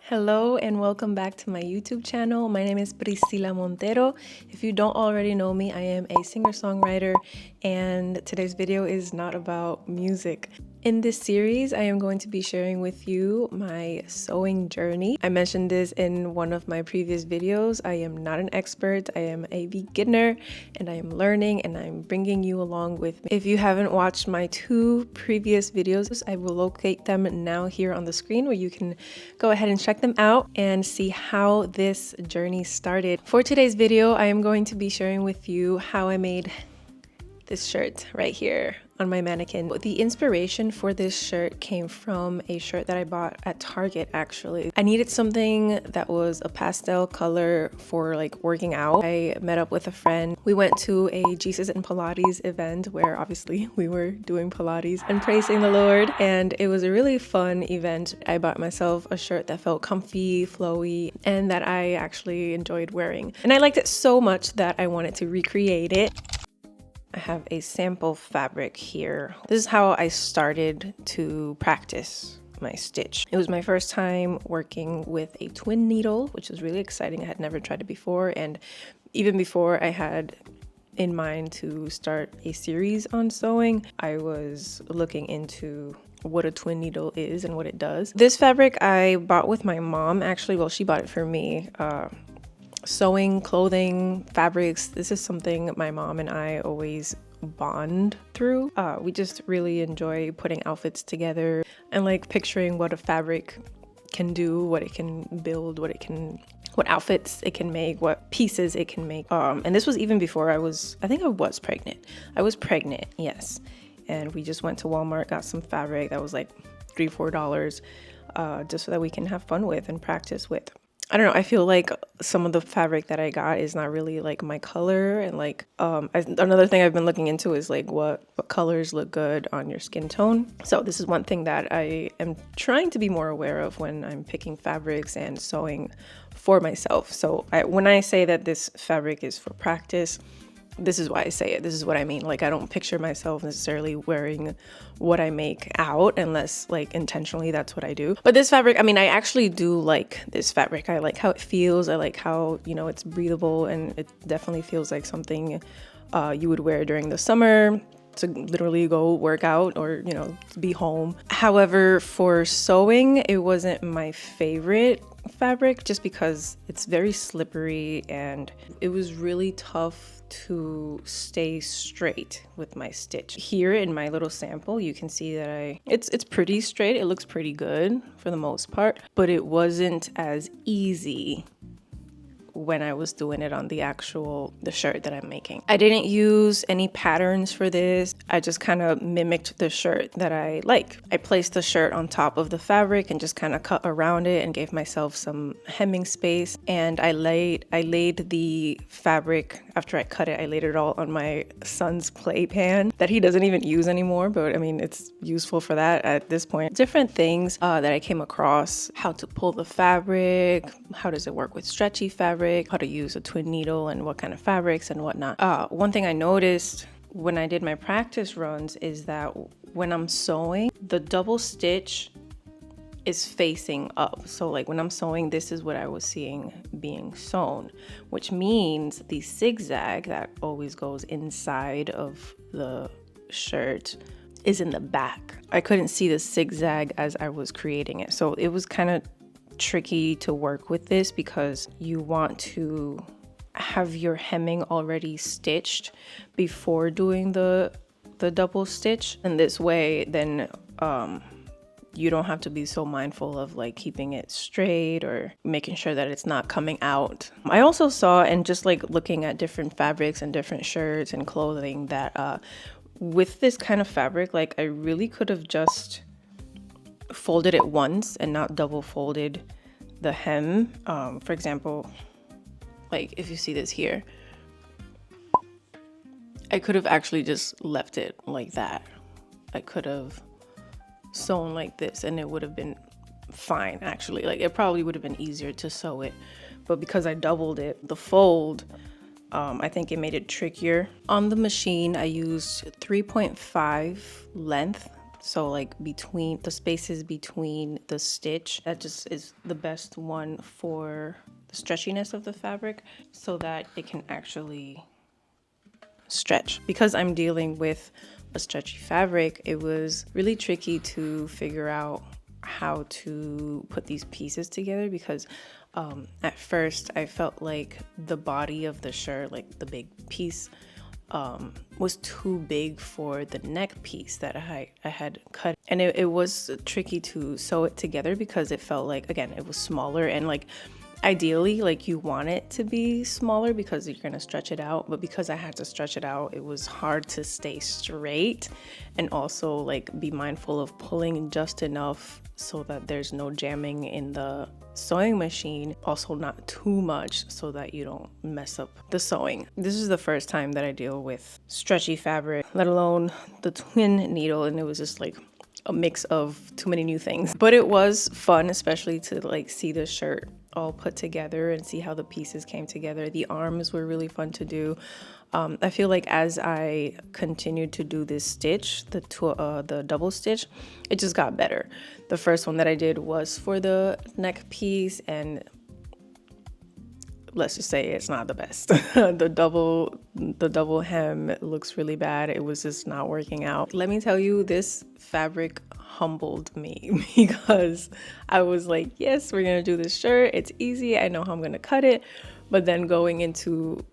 Hello and welcome back to my YouTube channel. My name is Priscila Montero. If you don't already know me, I am a singer-songwriter and today's video is not about music. In this series, I am going to be sharing with you my sewing journey. I mentioned this in one of my previous videos. I am not an expert. I am a beginner and I am learning and I'm bringing you along with me. If you haven't watched my two previous videos, I will locate them now here on the screen where you can go ahead and check them out and see how this journey started. For today's video, I am going to be sharing with you how I made this shirt right here on my mannequin. The inspiration for this shirt came from a shirt that I bought at Target actually. I needed something that was a pastel color for like working out. I met up with a friend. We went to a Jesus and Pilates event where obviously we were doing Pilates and praising the Lord, and it was a really fun event. I bought myself a shirt that felt comfy, flowy, and that I actually enjoyed wearing. And I liked it so much that I wanted to recreate it. I have a sample fabric here. This is how I started to practice my stitch. It was my first time working with a twin needle, which is really exciting. I had never tried it before, and even before I had in mind to start a series on sewing, I was looking into what a twin needle is and what it does. This fabric I bought with my mom actually. Well, she bought it for me. Sewing, clothing, fabrics, this is something my mom and I always bond through. We just really enjoy putting outfits together and like picturing what a fabric can do, what it can build, what outfits it can make, what pieces it can make. And this was even before I was pregnant. I was pregnant, yes. And we just went to Walmart, got some fabric that was like $3-4, just so that we can have fun with and practice with. I don't know, I feel like some of the fabric that I got is not really like my color, and like another thing I've been looking into is like what colors look good on your skin tone. So this is one thing that I am trying to be more aware of when I'm picking fabrics and sewing for myself. So when I say that this fabric is for practice, this is why I say it. This is what I mean. Like, I don't picture myself necessarily wearing what I make out unless like intentionally that's what I do. But this fabric, I mean, I actually do like this fabric. I like how it feels. I like how, you know, it's breathable, and it definitely feels like something you would wear during the summer to literally go work out or, you know, be home. However, for sewing, it wasn't my favorite fabric just because it's very slippery and it was really tough to stay straight with my stitch. Here in my little sample, you can see that it's pretty straight. It looks pretty good for the most part, but it wasn't as easy when I was doing it on the shirt that I'm making. I didn't use any patterns for this. I just kind of mimicked the shirt that I like. I placed the shirt on top of the fabric and just kind of cut around it and gave myself some hemming space. And I laid the fabric, after I cut it, I laid it all on my son's playpan that he doesn't even use anymore, but I mean, it's useful for that at this point. Different things that I came across: how to pull the fabric, how does it work with stretchy fabric, how to use a twin needle and what kind of fabrics and whatnot. One thing I noticed when I did my practice runs is that when I'm sewing, the double stitch is facing up. So like when I'm sewing, this is what I was seeing being sewn, which means the zigzag that always goes inside of the shirt is in the back. I couldn't see the zigzag as I was creating it. So it was kind of tricky to work with this because you want to have your hemming already stitched before doing the double stitch, and this way then you don't have to be so mindful of like keeping it straight or making sure that it's not coming out. I also saw, and just like looking at different fabrics and different shirts and clothing, that with this kind of fabric, like I really could have just folded it once and not double folded the hem. For example, like if you see this here, I could have actually just left it like that. I could have sewn like this and it would have been fine actually. Like it probably would have been easier to sew it, but because I doubled it, the fold, I think it made it trickier. On the machine, I used 3.5 length So like between the spaces between the stitch, that just is the best one for the stretchiness of the fabric so that it can actually stretch. Because I'm dealing with a stretchy fabric, it was really tricky to figure out how to put these pieces together because at first I felt like the body of the shirt, like the big piece, was too big for the neck piece that I had cut, and it was tricky to sew it together because it felt like, again, it was smaller, and like ideally like you want it to be smaller because you're gonna stretch it out, but because I had to stretch it out, it was hard to stay straight and also like be mindful of pulling just enough so that there's no jamming in the sewing machine, also not too much so that you don't mess up the sewing. This is the first time that I deal with stretchy fabric, let alone the twin needle, and it was just like a mix of too many new things. But it was fun, especially to like see the shirt all put together and see how the pieces came together. The arms were really fun to do. I feel like as I continued to do this stitch, the double stitch, it just got better. The first one that I did was for the neck piece, and let's just say it's not the best. The double hem looks really bad. It was just not working out. Let me tell you, this fabric humbled me because I was like, yes, we're gonna do this shirt. It's easy. I know how I'm gonna cut it. But then going into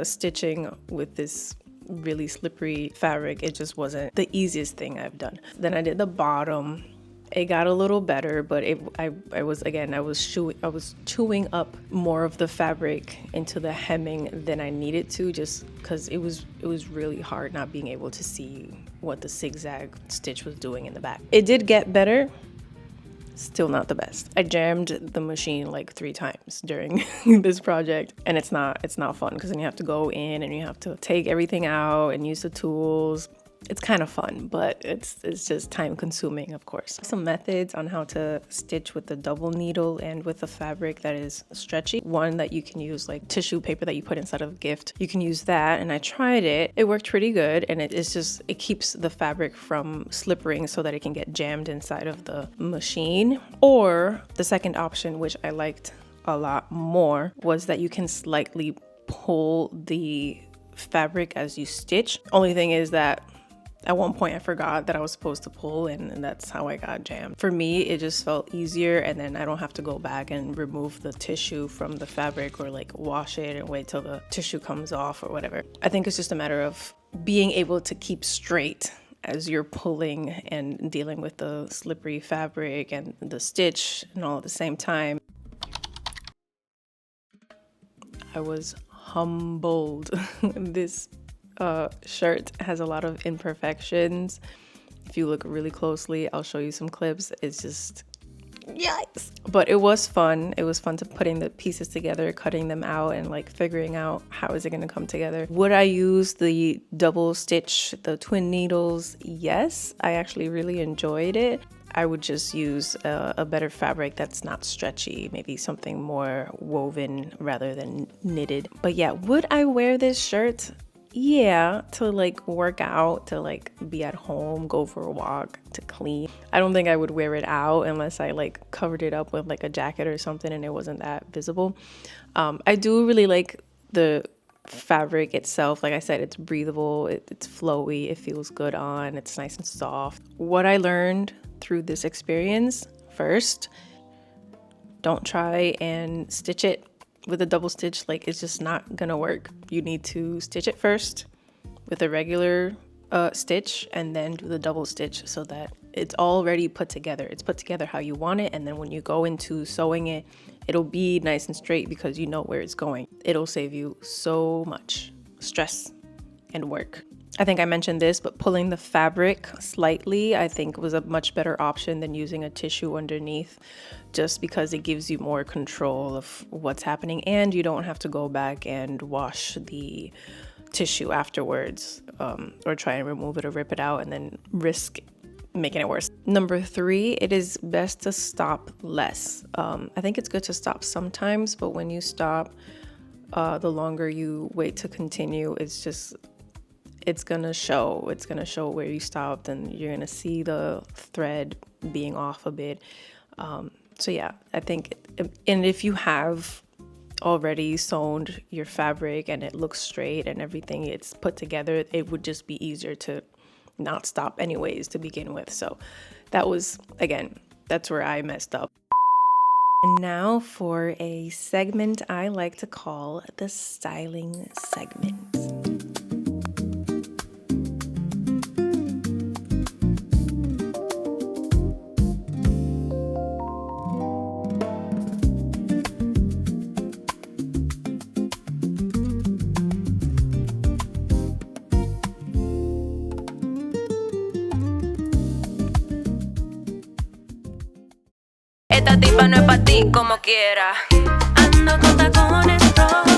stitching with this really slippery fabric, it just wasn't the easiest thing I've done. Then I did the bottom. It got a little better, but I was chewing up more of the fabric into the hemming than I needed to, just because it was really hard not being able to see what the zigzag stitch was doing in the back. It did get better. Still not the best. I jammed the machine like 3 times during this project, and it's not fun because then you have to go in and you have to take everything out and use the tools. It's kind of fun, but it's just time consuming, of course. Some methods on how to stitch with the double needle and with a fabric that is stretchy. One that you can use, like tissue paper that you put inside of a gift. You can use that, and I tried it. It worked pretty good, and it keeps the fabric from slippering so that it can get jammed inside of the machine. Or the second option, which I liked a lot more, was that you can slightly pull the fabric as you stitch. Only thing is that at one point I forgot that I was supposed to pull, and that's how I got jammed. For me, it just felt easier, and then I don't have to go back and remove the tissue from the fabric or like wash it and wait till the tissue comes off or whatever. I think it's just a matter of being able to keep straight as you're pulling and dealing with the slippery fabric and the stitch and all at the same time. I was humbled. This shirt has a lot of imperfections. If you look really closely, I'll show you some clips. It's just yikes. But it was fun. It was fun to putting the pieces together, cutting them out, and like figuring out how is it going to come together. Would I use the double stitch, the twin needles? Yes, I actually really enjoyed it. I would just use a better fabric that's not stretchy, maybe something more woven rather than knitted. But yeah, would I wear this shirt? Yeah, to like work out, to like be at home, go for a walk, to clean. I don't think I would wear it out unless I like covered it up with like a jacket or something and it wasn't that visible. I do really like the fabric itself. Like I said, it's breathable, it's flowy, it feels good on, it's nice and soft. What I learned through this experience: first, don't try and stitch it with a double stitch. Like, it's just not gonna work. You need to stitch it first with a regular stitch and then do the double stitch so that it's already put together. It's put together how you want it, and then when you go into sewing it, it'll be nice and straight because you know where it's going. It'll save you so much stress and work. I think I mentioned this, but pulling the fabric slightly, I think, was a much better option than using a tissue underneath, just because it gives you more control of what's happening, and you don't have to go back and wash the tissue afterwards, or try and remove it or rip it out and then risk making it worse. Number 3, it is best to stop less. I think it's good to stop sometimes, but when you stop, the longer you wait to continue, it's gonna show. It's gonna show where you stopped, and you're gonna see the thread being off a bit. So yeah, I think, and if you have already sewn your fabric and it looks straight and everything, it's put together, it would just be easier to not stop anyways to begin with. So that was, again, that's where I messed up. And now for a segment I like to call the styling segment. Esta tipa no es pa' ti como quiera. Ando con tacones rojos.